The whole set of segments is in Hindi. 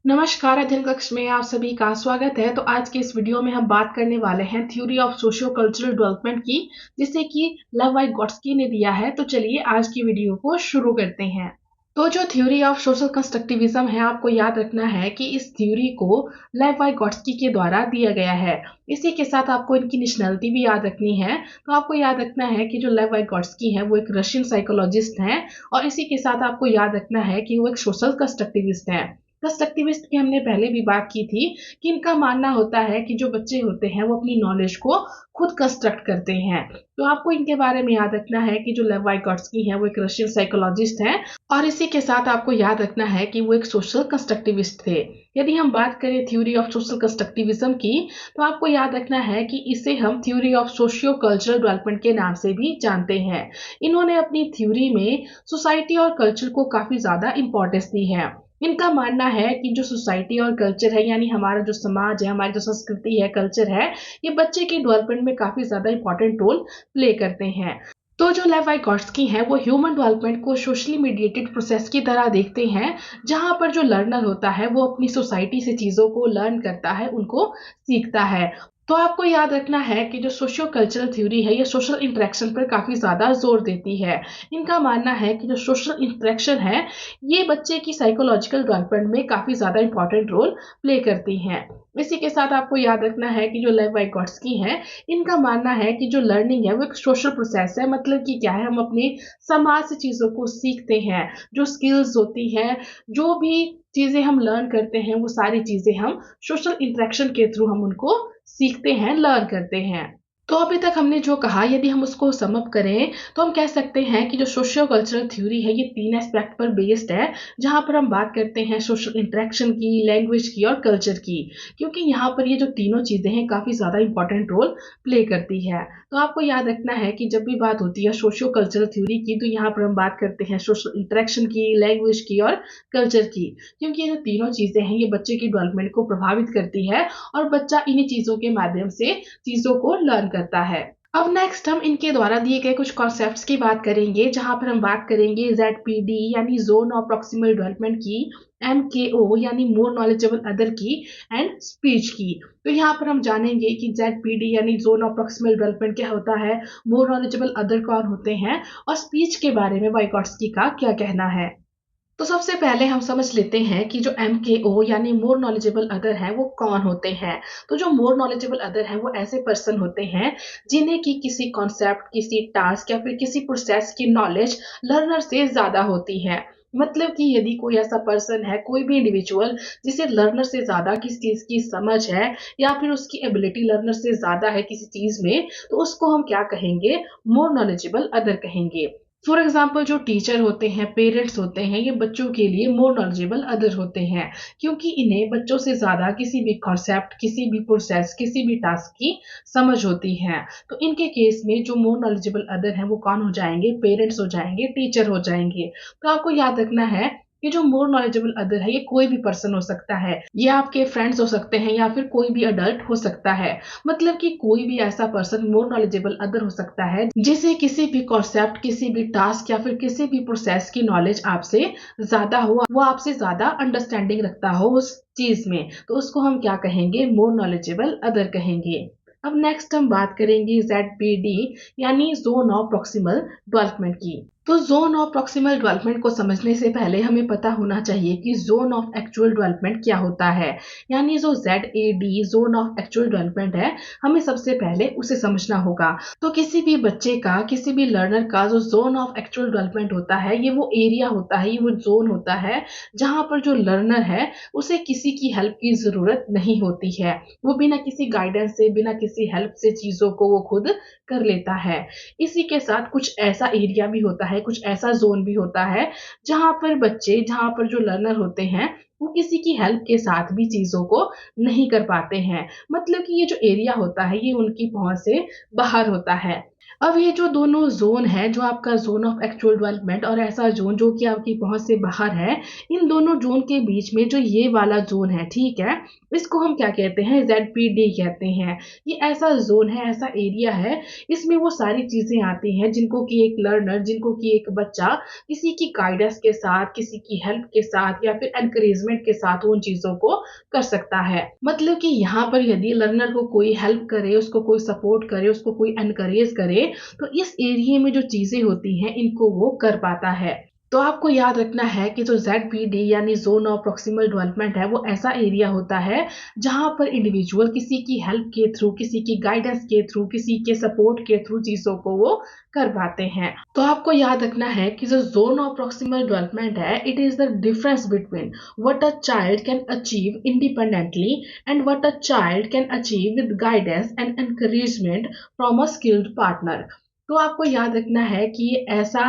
नमस्कार, अध्ययन कक्ष में आप सभी का स्वागत है। तो आज के इस वीडियो में हम बात करने वाले हैं theory of socio cultural development की, जिसे कि लेव वाइगोट्स्की ने दिया है। तो चलिए आज की वीडियो को शुरू करते हैं। तो जो थ्योरी ऑफ सोशल कंस्ट्रक्टिविज्म है, आपको याद रखना है कि इस थ्योरी को लेव वाइगोट्स्की के द्वारा दिया गया है। इसी के साथ आपको इनकी नेशनलिटी भी याद रखनी है। तो आपको याद रखना है कि जो लेव वाइगोट्स्की है वो एक रशियन साइकोलॉजिस्ट हैं, और इसी के साथ आपको याद रखना है कि वो एक सोशल कंस्ट्रक्टिविस्ट हैं। कंस्ट्रक्टिविस्ट की हमने पहले भी बात की थी कि इनका मानना होता है कि जो बच्चे होते हैं वो अपनी नॉलेज को खुद कंस्ट्रक्ट करते हैं। तो आपको इनके बारे में याद रखना है कि जो लेव वाइगोट्स्की है वो एक रशियन साइकोलॉजिस्ट हैं, और इसी के साथ आपको याद रखना है कि वो एक सोशल कंस्ट्रक्टिविस्ट थे। यदि हम बात करें थ्योरी ऑफ सोशल कंस्ट्रक्टिविज्म की, तो आपको याद रखना है कि इसे हम theory of socio cultural development के नाम से भी जानते हैं। इन्होंने अपनी थ्योरी में सोसाइटी और कल्चर को काफी ज्यादा इंपॉर्टेंस दी है। इनका मानना है कि जो सोसाइटी और कल्चर है, यानी हमारा जो समाज है, हमारी जो संस्कृति है, कल्चर है, ये बच्चे के डेवलपमेंट में काफी ज्यादा इंपॉर्टेंट रोल प्ले करते हैं। तो जो लेव वाइगोट्स्की हैं वो ह्यूमन डेवलपमेंट को सोशली मीडिएटेड प्रोसेस की तरह देखते हैं, जहां पर जो लर्नर होता है वो अपनी सोसाइटी से चीजों को लर्न करता है, उनको सीखता है। तो आपको याद रखना है कि जो सोशियो कल्चरल थ्योरी है ये सोशल इंटरेक्शन पर काफी ज्यादा जोर देती है। इनका मानना है कि जो सोशल इंटरेक्शन है ये बच्चे की साइकोलॉजिकल डेवलपमेंट में काफी ज्यादा इंपॉर्टेंट रोल प्ले करती है। इसी के साथ आपको याद रखना है कि जो लेव वाइगोट्स्की है, इनका मानना है कि जो लर्निंग है वो एक सोशल प्रोसेस है। मतलब कि क्या है, हम अपने समाज से चीजों को सीखते हैं। जो स्किल्स होती हैं, जो भी चीजें हम लर्न करते हैं, वो सारी चीजें हम सोशल इंटरेक्शन के थ्रू हम उनको सीखते हैं, लर्न करते हैं। तो अभी तक हमने जो कहा, यदि हम उसको सम अप करें तो हम कह सकते हैं कि जो सोशियो कल्चरल थ्योरी है ये 3 एस्पेक्ट पर बेस्ड है, जहां पर हम बात करते हैं सोशल इंटरेक्शन की, लैंग्वेज की और कल्चर की। क्योंकि यहाँ पर ये जो तीनों चीजें हैं काफी ज्यादा इंपॉर्टेंट रोल प्ले करती है। तो आपको याद रखना है कि जब भी बात होती है सोशियो कल्चरल थ्योरी की, तो यहाँ पर हम बात करते हैं सोशल इंटरेक्शन की, लैंग्वेज की और कल्चर की। क्योंकि ये जो तीनों चीजें हैं ये बच्चे की डेवलपमेंट को प्रभावित करती है, और बच्चा इन्हीं चीजों के माध्यम से चीजों को लर्न करता है। अब नेक्स्ट हम इनके द्वारा दिए गए कुछ कॉन्सेप्ट्स की बात करेंगे, जहां पर हम बात करेंगे ZPD यानी जोन ऑफ प्रॉक्सिमल डेवलपमेंट की, MKO यानी मोर नॉलेजेबल अदर की, एंड स्पीच की। तो यहाँ पर हम जानेंगे कि ZPD यानी जोन ऑफ प्रॉक्सिमल डेवलपमेंट क्या होता है, मोर नॉलेजेबल अदर कौन होते हैं, और स्पीच के बारे में वाइगोट्स्की का क्या कहना है। तो सबसे पहले हम समझ लेते हैं कि जो MKO यानी मोर नॉलेजेबल अदर है वो कौन होते हैं। तो जो मोर नॉलेजेबल अदर है वो ऐसे पर्सन होते हैं जिन्हें कि किसी कॉन्सेप्ट, किसी टास्क या फिर किसी प्रोसेस की नॉलेज लर्नर से ज्यादा होती है। मतलब कि यदि कोई ऐसा पर्सन है, कोई भी इंडिविजुअल जिसे लर्नर से ज्यादा किसी चीज की समझ है, या फिर उसकी एबिलिटी लर्नर से ज्यादा है किसी चीज में, तो उसको हम क्या कहेंगे, मोर नॉलेजेबल अदर कहेंगे। फॉर एग्जाम्पल जो टीचर होते हैं, पेरेंट्स होते हैं, ये बच्चों के लिए मोर नॉलेजेबल अदर होते हैं, क्योंकि इन्हें बच्चों से ज्यादा किसी भी कॉन्सेप्ट, किसी भी प्रोसेस, किसी भी टास्क की समझ होती है। तो इनके केस में जो मोर नॉलेजेबल अदर हैं वो कौन हो जाएंगे, पेरेंट्स हो जाएंगे, टीचर हो जाएंगे। तो आपको याद रखना है कि जो मोर नॉलेजेबल अदर है ये कोई भी पर्सन हो सकता है, ये आपके फ्रेंड्स हो सकते हैं, या फिर कोई भी अडल्ट हो सकता है। मतलब कि कोई भी ऐसा पर्सन मोर नॉलेजेबल अदर हो सकता है जिसे किसी भी कॉन्सेप्ट, किसी भी टास्क या फिर किसी भी प्रोसेस की नॉलेज आपसे ज्यादा हो, वो आपसे ज्यादा अंडरस्टैंडिंग रखता हो उस चीज में, तो उसको हम क्या कहेंगे, मोर नॉलेजेबल अदर कहेंगे। अब नेक्स्ट हम बात करेंगे ZPD यानी जोन ऑफ प्रॉक्सिमल डेवलपमेंट की। तो जोन ऑफ प्रॉक्सिमल डेवलपमेंट को समझने से पहले हमें पता होना चाहिए कि जोन ऑफ एक्चुअल डेवलपमेंट क्या होता है। यानी जो ZAD zone of actual development है, हमें सबसे पहले उसे समझना होगा। तो किसी भी बच्चे का, किसी भी लर्नर का जो जोन ऑफ एक्चुअल डेवलपमेंट होता है, ये वो एरिया होता है, ये वो जोन होता है जहां पर जो लर्नर है उसे किसी की हेल्प की जरूरत नहीं होती है। वो बिना किसी गाइडेंस से, बिना किसी हेल्प से चीजों को वो खुद कर लेता है। इसी के साथ कुछ ऐसा एरिया भी होता है, कुछ ऐसा जोन भी होता है जहां पर बच्चे, जहां पर जो लर्नर होते हैं वो किसी की हेल्प के साथ भी चीजों को नहीं कर पाते हैं। मतलब कि ये जो एरिया होता है ये उनकी पहुंच से बाहर होता है। अब ये जो दोनों ज़ोन है, जो आपका ज़ोन ऑफ एक्चुअल डेवलपमेंट और ऐसा ज़ोन जो कि आपकी पहुँच से बाहर है, इन दोनों ज़ोन के बीच में जो ये वाला ज़ोन है, ठीक है? इसको हम क्या कहते हैं? ज़ेडपीडी कहते हैं। ये ऐसा ज़ोन है, ऐसा एरिया है, इसमें वो सारी चीज़ें आती हैं जिनको कि एक लर्नर, जिनको कि एक बच्चा किसी की गाइडेंस के साथ, किसी की हेल्प के साथ या फिर एनकरेजमेंट के साथ उन चीज़ों को कर सकता है। मतलब कि यहाँ पर यदि लर्नर को कोई हेल्प करे, उसको कोई सपोर्ट करे, उसको कोई एनकरेज करे, तो इस एरिया में जो चीज़ें होती हैं, इनको वो कर पाता है। तो आपको याद रखना है कि जो ज़ेडपीडी यानी ज़ोन ऑफ प्रॉक्सिमल डेवलपमेंट है, वो ऐसा एरिया होता है, जहाँ पर इंडिविजुअल किसी की हेल्प के थ्रू, किसी की गाइडेंस के थ्रू, किसी के सपोर्ट के थ्रू चीज़ों को वो कर पाते हैं। तो आपको याद रखना है कि जो ज़ोन ऑफ प्रॉक्सिमल डेवलपमेंट है, it is the difference between what a child can achieve independently and what a child can achieve with guidance and encouragement from a skilled partner. तो आपको याद रखना है कि ये ऐसा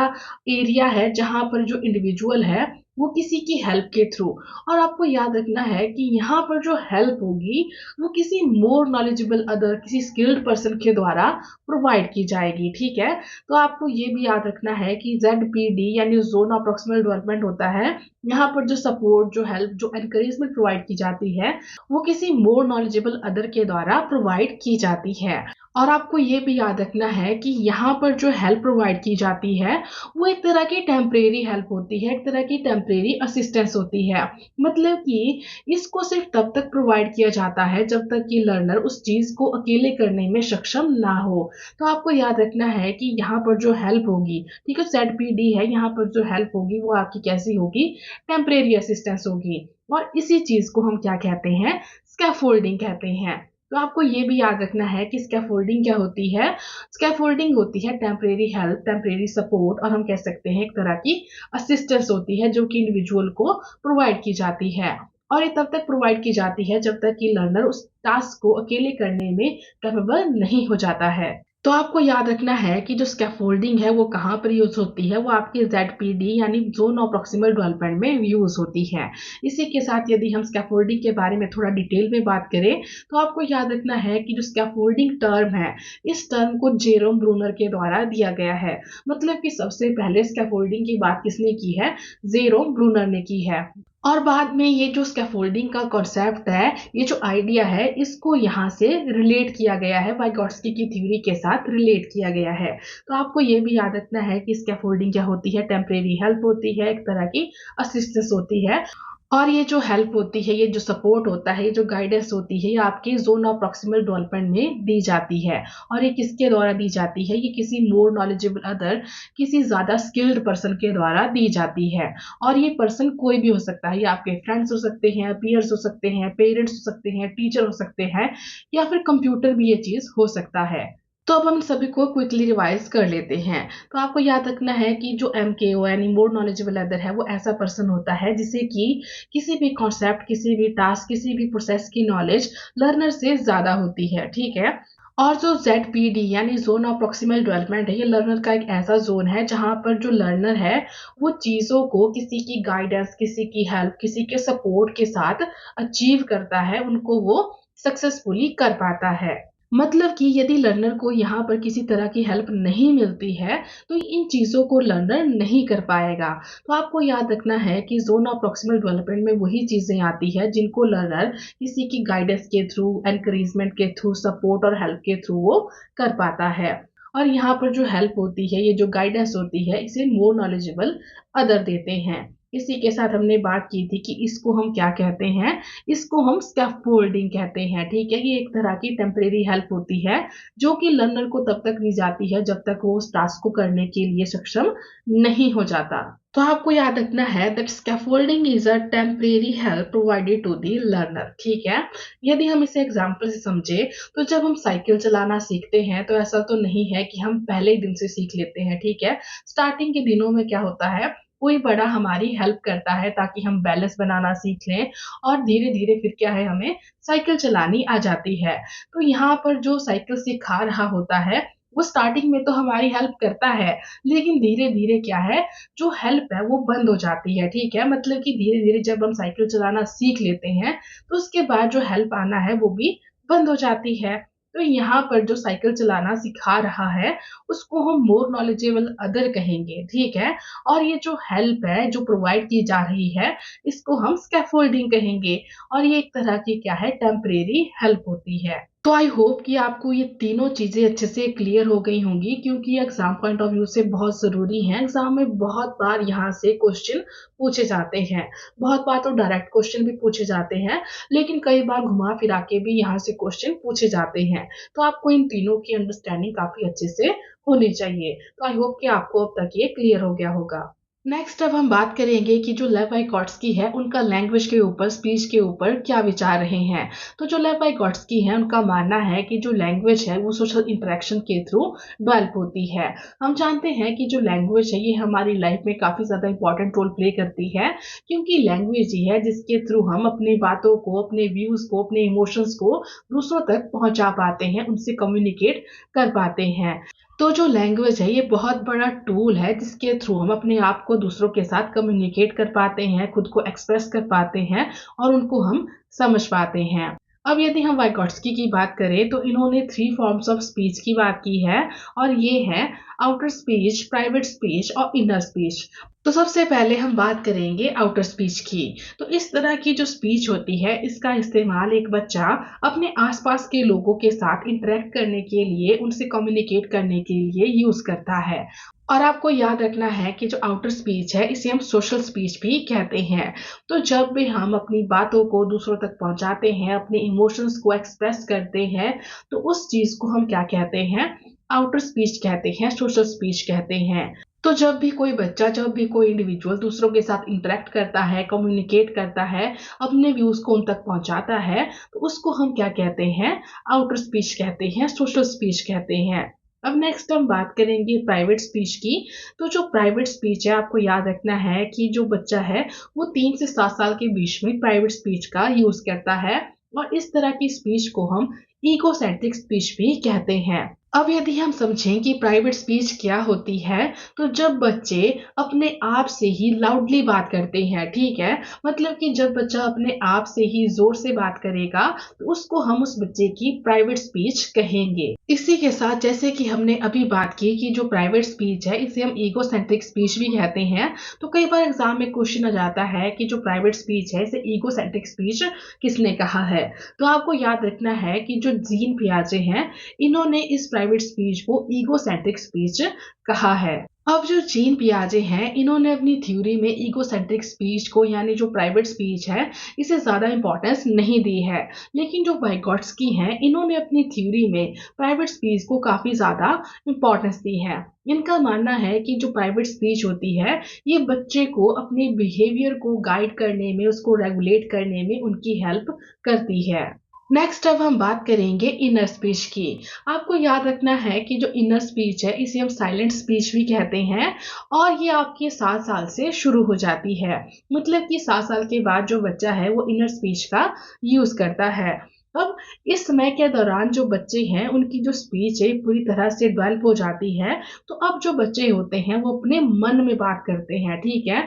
एरिया है जहाँ पर जो इंडिविजुअल है वो किसी की हेल्प के थ्रू, और आपको याद रखना है कि यहाँ पर जो हेल्प होगी वो किसी मोर नॉलेजेबल अदर, किसी स्किल्ड पर्सन के द्वारा प्रोवाइड की जाएगी, ठीक है? तो आपको ये भी याद रखना है कि जेडपीडी यानी जोन ऑफ प्रॉक्सिमल डेवलपमेंट होता है, यहाँ पर जो सपोर्ट, जो हेल्प, जो एनकरेजमेंट प्रोवाइड की जाती है वो किसी मोर नॉलेजेबल अदर के द्वारा प्रोवाइड की जाती है। और आपको ये भी याद रखना है कि यहाँ पर जो हेल्प प्रोवाइड की जाती है वो एक तरह की टेम्परेरी हेल्प होती है, एक तरह की टेम्परेरी असिस्टेंस होती है। मतलब कि इसको सिर्फ तब तक प्रोवाइड किया जाता है जब तक कि लर्नर उस चीज़ को अकेले करने में सक्षम ना हो। तो आपको याद रखना है कि यहाँ पर जो हेल्प होगी, ठीक है, ZPD है, यहाँ पर जो हेल्प होगी वो आपकी कैसी होगी? टेम्परेरी असिस्टेंस होगी। और इसी चीज़ को हम क्या कहते हैं? स्कैफोल्डिंग कहते हैं। तो आपको ये भी याद रखना है कि स्कैफोल्डिंग क्या होती है? स्कैफोल्डिंग होती है टेम्परेरी हेल्प, टेम्परेरी सपोर्ट, और हम कह सकते हैं एक तरह की असिस्टेंस होती है जो कि इंडिविजुअल को प्रोवाइड की जाती है। और ये तब तक प्रोवाइड की जाती है जब तक कि लर्नर उस टास्क को अकेले करने में कैपेबल नहीं हो जाता है। तो आपको याद रखना है कि जो स्कैफोल्डिंग है वो कहाँ पर यूज़ होती है? वो आपके ZPD यानी ज़ोन ऑफ प्रॉक्सिमल डेवलपमेंट में यूज़ होती है। इसी के साथ यदि हम स्कैफोल्डिंग के बारे में थोड़ा डिटेल में बात करें, तो आपको याद रखना है कि जो स्कैफोल्डिंग टर्म है, इस टर्म को जेरोम ब्रूनर के द्वारा दिया गया है। मतलब कि सबसे पहले स्कैफोल्डिंग की बात किसने की है? जेरोम ब्रूनर ने की है। और बाद में ये जो स्कैफोल्डिंग का कॉन्सेप्ट है, ये जो आइडिया है, इसको यहाँ से रिलेट किया गया है, वाइगॉट्स्की की थ्योरी के साथ रिलेट किया गया है। तो आपको ये भी याद रखना है कि स्कैफोल्डिंग क्या होती है? टेम्परेरी हेल्प होती है, एक तरह की असिस्टेंस होती है। और ये जो हेल्प होती है, ये जो सपोर्ट होता है, ये जो गाइडेंस होती है, ये आपकी ज़ोन ऑफ प्रॉक्सिमल डेवलपमेंट में दी जाती है। और ये किसके द्वारा दी जाती है? ये किसी मोर नॉलेजेबल अदर, किसी ज़्यादा स्किल्ड पर्सन के द्वारा दी जाती है। और ये पर्सन कोई भी हो सकता है, ये आपके फ्रेंड्स हो सकते हैं, पीयर्स हो सकते हैं, पेरेंट्स हो सकते हैं, टीचर हो सकते हैं, या फिर कंप्यूटर भी ये चीज़ हो सकता है। तो अब हम सभी को क्विकली रिवाइज कर लेते हैं। तो आपको याद रखना है कि जो MKO यानी मोर नॉलेजेबल अदर है, वो ऐसा पर्सन होता है जिसे कि किसी भी कॉन्सेप्ट, किसी भी टास्क, किसी भी प्रोसेस की नॉलेज लर्नर से ज़्यादा होती है, ठीक है? और जो ZPD यानी ज़ोन ऑफ प्रॉक्सिमल डेवलपमेंट है, ये लर्नर का एक ऐसा ज़ोन है जहाँ पर जो लर्नर है, वो चीज़ों को किसी की गाइडेंस, किसी की हेल्प, किसी के सपोर्ट के साथ अचीव करता है, उनको वो सक्सेसफुली कर पाता है। मतलब कि यदि लर्नर को यहाँ पर किसी तरह की हेल्प नहीं मिलती है, तो इन चीज़ों को लर्नर नहीं कर पाएगा। तो आपको याद रखना है कि ज़ोन ऑफ प्रॉक्सिमल डेवलपमेंट में वही चीज़ें आती है जिनको लर्नर किसी की गाइडेंस के थ्रू, एनकरेजमेंट के थ्रू, सपोर्ट और हेल्प के थ्रू वो कर पाता है। और यहाँ पर जो हेल्प होती है, ये जो गाइडेंस होती है, इसे मोर नॉलेजेबल अदर देते हैं। इसी के साथ हमने बात की थी कि इसको हम क्या कहते हैं? इसको हम स्कैफोल्डिंग कहते हैं, ठीक है? ये एक तरह की टेम्परेरी हेल्प होती है जो कि लर्नर को तब तक दी जाती है जब तक वो उस टास्क को करने के लिए सक्षम नहीं हो जाता। तो आपको याद रखना है that scaffolding is a temporary help provided to the learner, ठीक है? यदि हम इसे एग्जांपल से समझे, तो जब हम साइकिल चलाना सीखते हैं तो ऐसा तो नहीं है कि हम पहले ही दिन से सीख लेते हैं, ठीक है? स्टार्टिंग के दिनों में क्या होता है, कोई बड़ा हमारी हेल्प करता है ताकि हम बैलेंस बनाना सीख लें, और धीरे-धीरे फिर क्या है, हमें साइकिल चलानी आ जाती है। तो यहाँ पर जो साइकिल सिखा रहा होता है, वो स्टार्टिंग में तो हमारी हेल्प करता है, लेकिन धीरे-धीरे क्या है, जो हेल्प है वो बंद हो जाती है, ठीक है? मतलब कि धीरे-धीरे जब हम साइकिल चलाना सीख लेते हैं, तो उसके बाद जो हेल्प आना है वो भी बंद हो जाती है। तो यहाँ पर जो साइकिल चलाना सिखा रहा है उसको हम मोर नॉलेजेबल अदर कहेंगे, ठीक है। और ये जो हेल्प है जो प्रोवाइड की जा रही है इसको हम स्कैफोल्डिंग कहेंगे, और ये एक तरह की क्या है, टेम्परेरी हेल्प होती है। तो आई होप कि आपको ये तीनों चीज़ें अच्छे से क्लियर हो गई होंगी, क्योंकि एग्जाम पॉइंट ऑफ व्यू से बहुत ज़रूरी है। एग्जाम में बहुत बार यहाँ से क्वेश्चन पूछे जाते हैं, बहुत बार तो डायरेक्ट क्वेश्चन भी पूछे जाते हैं, लेकिन कई बार घुमा फिरा के भी यहाँ से क्वेश्चन पूछे जाते हैं। तो आपको इन तीनों की अंडरस्टैंडिंग काफ़ी अच्छे से होनी चाहिए। तो आई होप कि आपको अब तक ये क्लियर हो गया होगा। नेक्स्ट अब हम बात करेंगे कि जो लेव वाइगॉट्स्की है उनका लैंग्वेज के ऊपर, स्पीच के ऊपर क्या विचार रहे हैं। तो जो लेव वाइगॉट्स्की है उनका मानना है कि जो लैंग्वेज है वो सोशल इंटरेक्शन के थ्रू डेवलप होती है। हम जानते हैं कि जो लैंग्वेज है ये हमारी लाइफ में काफ़ी ज़्यादा इंपॉर्टेंट रोल प्ले करती है, क्योंकि लैंग्वेज ही है जिसके थ्रू हम अपनी बातों को, अपने व्यूज़ को, अपने इमोशंस को दूसरों तक पहुंचा पाते हैं, उनसे कम्युनिकेट कर पाते हैं। तो जो लैंग्वेज है ये बहुत बड़ा टूल है जिसके थ्रू हम अपने आप को दूसरों के साथ कम्युनिकेट कर पाते हैं, खुद को एक्सप्रेस कर पाते हैं और उनको हम समझ पाते हैं। अब यदि हम वाइगॉट्स्की की बात करें तो इन्होंने 3 फॉर्म्स ऑफ स्पीच की बात की है, और ये है आउटर स्पीच, प्राइवेट स्पीच और इनर स्पीच। तो सबसे पहले हम बात करेंगे आउटर स्पीच की। तो इस तरह की जो स्पीच होती है इसका इस्तेमाल एक बच्चा अपने आसपास के लोगों के साथ इंटरेक्ट करने के लिए, उनसे कम्युनिकेट करने के लिए यूज करता है। और आपको याद रखना है कि जो आउटर स्पीच है इसे हम सोशल स्पीच भी कहते हैं। तो जब भी हम अपनी बातों को दूसरों तक पहुंचाते हैं, अपने इमोशंस को एक्सप्रेस करते हैं, तो उस चीज को हम क्या कहते हैं, आउटर स्पीच कहते हैं, सोशल स्पीच कहते हैं। तो जब भी कोई बच्चा, जब भी कोई इंडिविजुअल दूसरों के साथ इंटरेक्ट करता है, कम्युनिकेट करता है, अपने व्यूज को उन तक पहुंचाता है, तो उसको हम क्या कहते हैं, आउटर स्पीच कहते हैं, सोशल स्पीच कहते हैं। अब नेक्स्ट हम बात करेंगे प्राइवेट स्पीच की। तो जो प्राइवेट स्पीच है, आपको याद रखना है कि जो बच्चा है वो 3 से 7 साल के बीच में प्राइवेट स्पीच का यूज करता है, और इस तरह की स्पीच को हम ईगोसेंट्रिक स्पीच भी कहते हैं। अब यदि हम समझें कि प्राइवेट स्पीच क्या होती है, तो जब बच्चे अपने आप से ही लाउडली बात करते हैं, ठीक है, मतलब कि जब बच्चा अपने आप से ही जोर से बात करेगा तो उसको हम उस बच्चे की प्राइवेट स्पीच कहेंगे। इसी के साथ जैसे कि हमने अभी बात की कि जो प्राइवेट स्पीच है इसे हम ईगोसेंट्रिक स्पीच भी कहते हैं। तो कई बार एग्जाम में क्वेश्चन आ जाता है कि जो प्राइवेट स्पीच है इसे ईगोसेंट्रिक स्पीच किसने कहा है। तो आपको याद रखना है कि जो जीन पियाजे हैं इन्होंने इस प्राइवेट स्पीच को ईगोसेंट्रिक स्पीच कहा है। अब जो जीन पियाजे हैं इन्होंने अपनी थ्योरी में ईगोसेंट्रिक स्पीच को, यानी जो प्राइवेट स्पीच है, इसे ज्यादा इंपॉर्टेंस नहीं दी है, लेकिन जो वाइगॉट्स्की हैं इन्होंने अपनी थ्योरी में प्राइवेट स्पीच को काफी ज्यादा इंपॉर्टेंस दी है। इनका मानना है कि जो प्राइवेट स्पीच होती है ये बच्चे को अपने बिहेवियर को गाइड करने में, उसको रेगुलेट करने में उनकी हेल्प करती है। नेक्स्ट अब हम बात करेंगे इनर स्पीच की। आपको याद रखना है कि जो इनर स्पीच है इसे हम साइलेंट स्पीच भी कहते हैं, और ये आपके 7 साल से शुरू हो जाती है। मतलब कि 7 साल के बाद जो बच्चा है वो इनर स्पीच का यूज करता है। अब इस समय के दौरान जो बच्चे हैं उनकी जो स्पीच है पूरी तरह से डेवलप हो जाती है। तो अब जो बच्चे होते हैं वो अपने मन में बात करते हैं, ठीक है।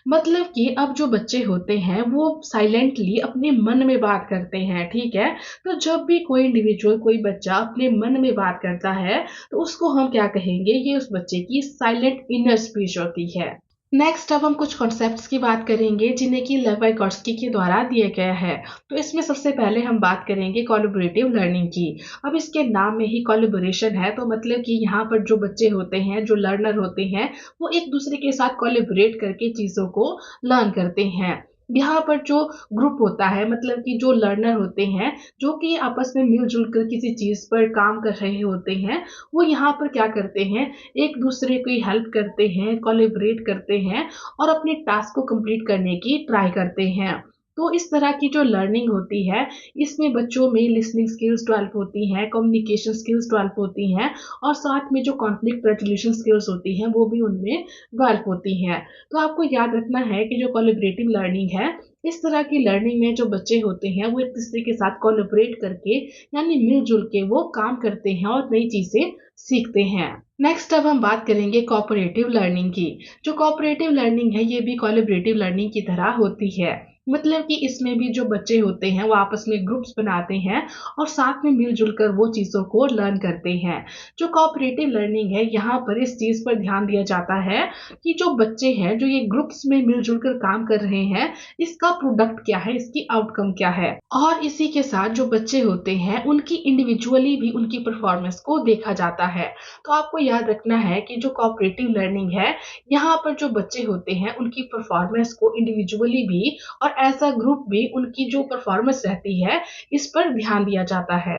मतलब कि अब जो बच्चे होते हैं वो साइलेंटली अपने मन में बात करते हैं, ठीक है। तो जब भी कोई इंडिविजुअल, कोई बच्चा अपने मन में बात करता है तो उसको हम क्या कहेंगे, ये उस बच्चे की साइलेंट इनर स्पीच होती है। नेक्स्ट अब हम कुछ कॉन्सेप्ट्स की बात करेंगे जिन्हें कि लेव वाइगॉट्स्की के द्वारा दिया गया है। तो इसमें सबसे पहले हम बात करेंगे कोलैबोरेटिव लर्निंग की। अब इसके नाम में ही कोलैबोरेशन है, तो मतलब कि यहाँ पर जो बच्चे होते हैं, जो लर्नर होते हैं, वो एक दूसरे के साथ कोलैबोरेट करके चीज़ों को लर्न करते हैं। यहाँ पर जो ग्रुप होता है, मतलब कि जो लर्नर होते हैं, जो कि आपस में मिलजुल कर किसी चीज़ पर काम कर रहे होते हैं, वो यहाँ पर क्या करते हैं, एक दूसरे की हेल्प करते हैं, कोलैबोरेट करते हैं और अपने टास्क को कंप्लीट करने की ट्राई करते हैं। तो इस तरह की जो लर्निंग होती है इसमें बच्चों में लिसनिंग स्किल्स डेवलप होती हैं, कम्युनिकेशन स्किल्स डेवलप होती हैं, और साथ में जो कॉन्फ्लिक्ट रेजोल्यूशन स्किल्स होती हैं वो भी उनमें डेवलप होती हैं। तो आपको याद रखना है कि जो कोलैबोरेटिव लर्निंग है, इस तरह की लर्निंग में जो बच्चे होते हैं वो एक दूसरे के साथ कोलैबोरेट करके, यानी मिलजुल के वो काम करते हैं और नई चीजें सीखते हैं। नेक्स्ट अब हम बात करेंगे कोऑपरेटिव लर्निंग की। जो कोऑपरेटिव लर्निंग है ये भी कोलैबोरेटिव लर्निंग की तरह होती है। मतलब कि इसमें भी जो बच्चे होते हैं वो आपस में ग्रुप्स बनाते हैं और साथ में मिलजुल कर वो चीज़ों को लर्न करते हैं। जो कोऑपरेटिव लर्निंग है, यहाँ पर इस चीज़ पर ध्यान दिया जाता है कि जो बच्चे हैं, जो ये ग्रुप्स में मिलजुल कर काम कर रहे हैं, इसका प्रोडक्ट क्या है, इसकी आउटकम क्या है। और इसी के साथ जो बच्चे होते हैं उनकी इंडिविजुअली भी उनकी परफॉर्मेंस को देखा जाता है। तो आपको याद रखना है कि जो कोऑपरेटिव लर्निंग है, यहाँ पर जो बच्चे होते हैं उनकी परफॉर्मेंस को इंडिविजुअली भी और एज अ ग्रुप भी उनकी जो परफॉर्मेंस रहती है, इस पर ध्यान दिया जाता है।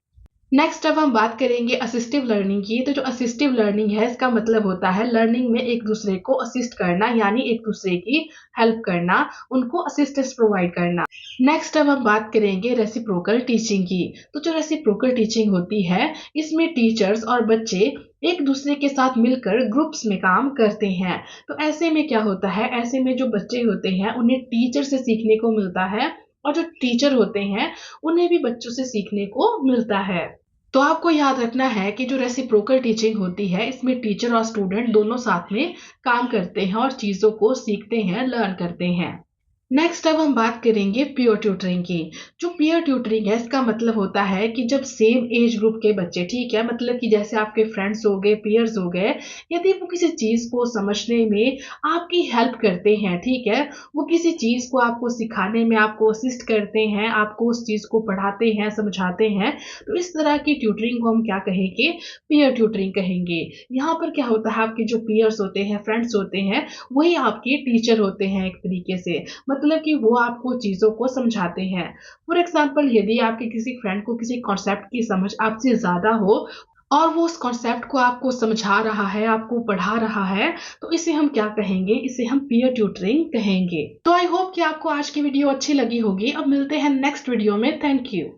नेक्स्ट अब हम बात करेंगे असिस्टिव लर्निंग की। तो जो असिस्टिव लर्निंग है, इसका मतलब होता है लर्निंग में एक दूसरे को असिस्ट करना, यानी एक दूसरे की हेल्प करना, उनको असिस्टेंस प्रोवाइड करना। नेक्स्ट अब हम बात करेंगे रेसिप्रोकल टीचिंग की। तो जो रेसिप्रोकल टीचिंग होती है, इसमें टीचर्स और बच्चे एक दूसरे के साथ मिलकर ग्रुप्स में काम करते हैं। तो ऐसे में क्या होता है, ऐसे में जो बच्चे होते हैं उन्हें टीचर से सीखने को मिलता है और जो टीचर होते हैं उन्हें भी बच्चों से सीखने को मिलता है। तो आपको याद रखना है कि जो रेसिप्रोकल टीचिंग होती है, इसमें टीचर और स्टूडेंट दोनों साथ में काम करते हैं और चीज़ों को सीखते हैं, लर्न करते हैं। नेक्स्ट अब हम बात करेंगे पीयर ट्यूटरिंग की। जो पीयर ट्यूटरिंग है, इसका मतलब होता है कि जब सेम एज ग्रुप के बच्चे, ठीक है, मतलब कि जैसे आपके फ्रेंड्स हो गए, पीयर्स हो गए, यदि वो किसी चीज़ को समझने में आपकी हेल्प करते हैं, ठीक है, वो किसी चीज़ को आपको सिखाने में आपको असिस्ट करते हैं, आपको उस चीज़ को पढ़ाते हैं, समझाते हैं, तो इस तरह की ट्यूटरिंग को हम क्या कहेंगे, पीयर ट्यूटरिंग कहेंगे। यहाँ पर क्या होता है, आपके जो पीयर्स होते हैं, फ्रेंड्स होते हैं, वही आपके टीचर होते हैं एक तरीके से। मतलब कि वो आपको चीज़ों को समझाते हैं। फॉर एग्ज़ाम्पल, यदि आपके किसी फ्रेंड को किसी कॉन्सेप्ट की समझ आपसे ज़्यादा हो और वो उस कॉन्सेप्ट को आपको समझा रहा है, आपको पढ़ा रहा है, तो इसे हम क्या कहेंगे, इसे हम पीयर ट्यूटरिंग कहेंगे। तो आई होप कि आपको आज की वीडियो अच्छी लगी होगी। अब मिलते हैं नेक्स्ट वीडियो में। Thank you.